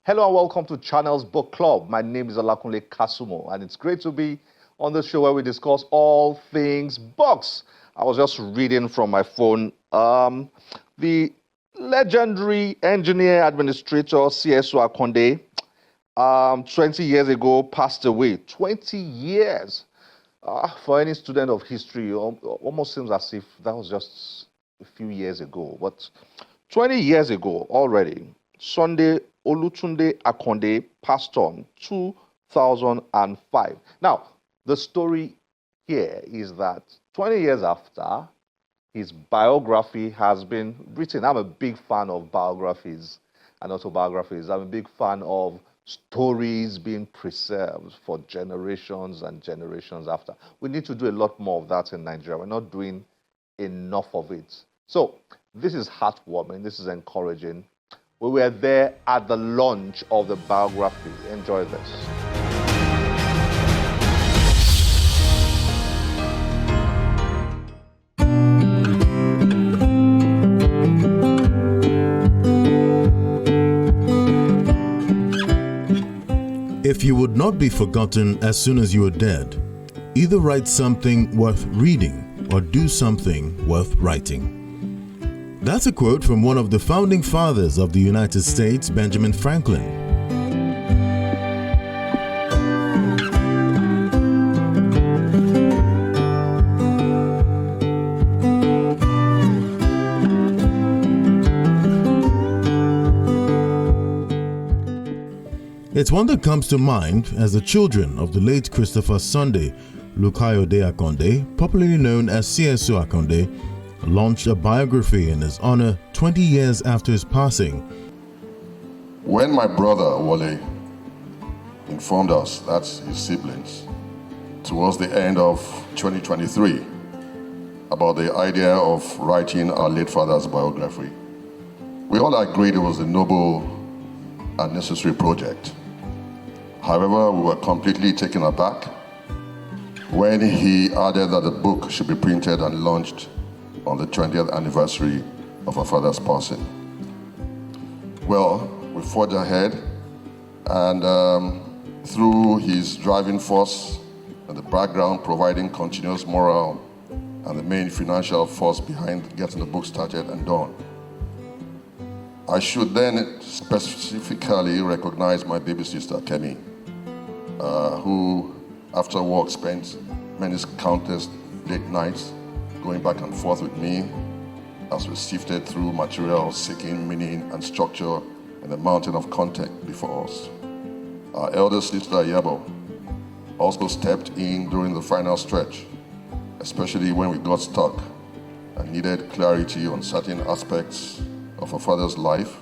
Hello and welcome to Channel's Book Club. My name is Olakunle Kasumo, and it's great to be on the show where we discuss all things books. I was just reading from my phone. The legendary engineer administrator C.S.O. Akande, 20 years ago, passed away. 20 years. For any student of history, it almost seems as if that was just a few years ago. But 20 years ago already, Sunday Olutunde Akande passed on 2005. Now, the story here is that 20 years after, his biography has been written. I'm a big fan of biographies and autobiographies. I'm a big fan of stories being preserved for generations and generations after. We need to do a lot more of that in Nigeria. We're not doing enough of it. So, this is heartwarming. This is encouraging. We were there at the launch of the biography. Enjoy this. If you would not be forgotten as soon as you are dead, either write something worth reading or do something worth writing. That's a quote from one of the founding fathers of the United States, Benjamin Franklin. It's one that comes to mind as the children of the late Christopher Sunday Lukayode Akande, popularly known as C.S.O. Akande, launched a biography in his honor 20 years after his passing. When my brother Wale informed us, that's his siblings, towards the end of 2023 about the idea of writing our late father's biography, we all agreed it was a noble and necessary project. However, we were completely taken aback when he added that the book should be printed and launched on the 20th anniversary of our father's passing. Well, we forged ahead, and through his driving force and the background providing continuous morale and the main financial force behind getting the book started and done, I should then specifically recognize my baby sister, Kemi, who after work spent many countless late nights going back and forth with me as we sifted through material seeking meaning and structure in the mountain of content before us. Our elder sister Yabo also stepped in during the final stretch, especially when we got stuck and needed clarity on certain aspects of her father's life,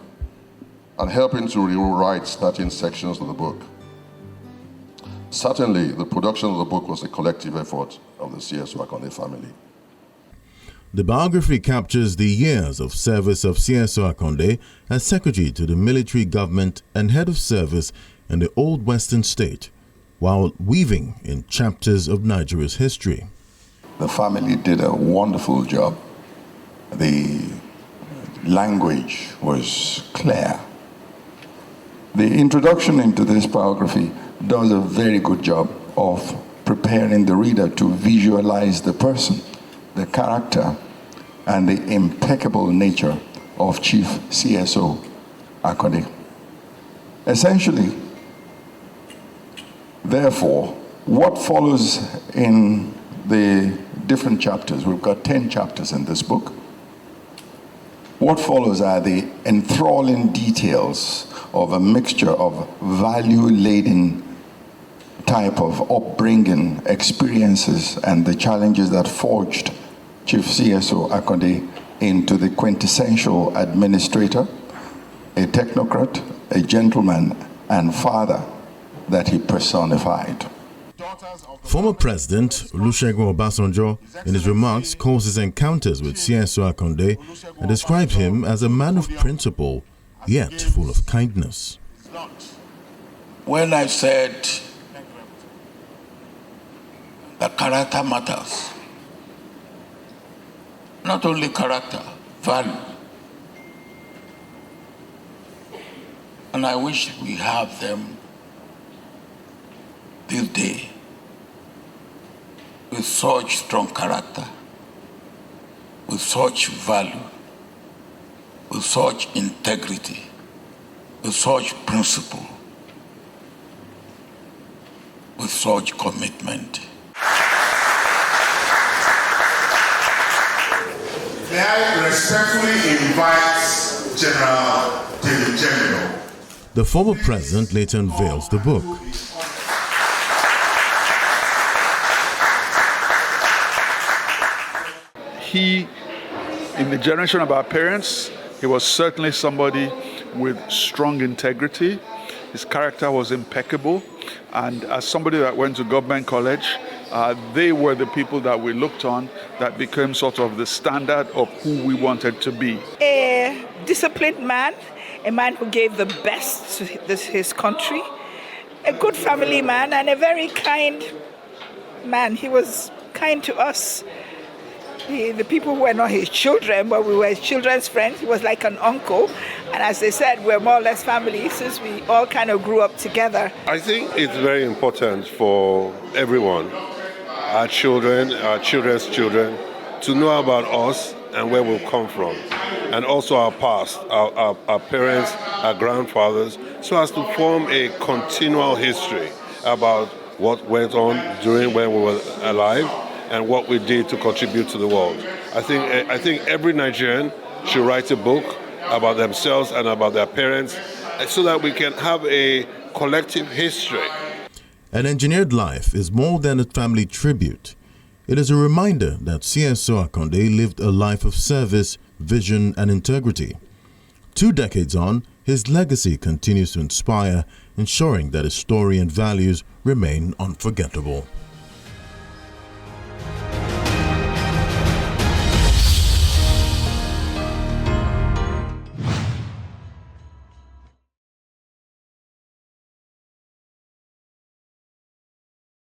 and helping to rewrite certain sections of the book. Certainly, the production of the book was a collective effort of the C.S.O. Akande family. The biography captures the years of service of C.S.O. Akande as secretary to the military government and head of service in the old western state, while weaving in chapters of Nigeria's history. The family did a wonderful job. The language was clear. The introduction into this biography does a very good job of preparing the reader to visualize the person, the character, and the impeccable nature of Chief C.S.O. Akande. Essentially, therefore, what follows in the different chapters, we've got 10 chapters in this book. What follows are the enthralling details of a mixture of value-laden type of upbringing, experiences, and the challenges that forged Chief C.S.O. Akande into the quintessential administrator, a technocrat, a gentleman, and father that he personified. Former President Olusegun Obasanjo, in his remarks, calls his encounters with C.S.O. Akande and describes him as a man of principle, yet full of kindness. When I said that character matters, not only character, value. And I wish we have them this day with such strong character, with such value, with such integrity, with such principle, with such commitment. May I respectfully invite General David General. The former president later unveils the book. He, in the generation of our parents, he was certainly somebody with strong integrity. His character was impeccable. And as somebody that went to government college, they were the people that we looked on that became sort of the standard of who we wanted to be. A disciplined man, a man who gave the best to his country, a good family man, and a very kind man. He was kind to us. The people were not his children, but we were his children's friends. He was like an uncle. And as they said, we're more or less family since we all kind of grew up together. I think it's very important for everyone, our children, our children's children, to know about us and where we've come from. And also our past, our parents, our grandfathers, so as to form a continual history about what went on during when we were alive and what we did to contribute to the world. I think every Nigerian should write a book about themselves and about their parents so that we can have a collective history. An Engineered Life is more than a family tribute. It is a reminder that C.S.O. Akande lived a life of service, vision, and integrity. 2 decades on, his legacy continues to inspire, ensuring that his story and values remain unforgettable.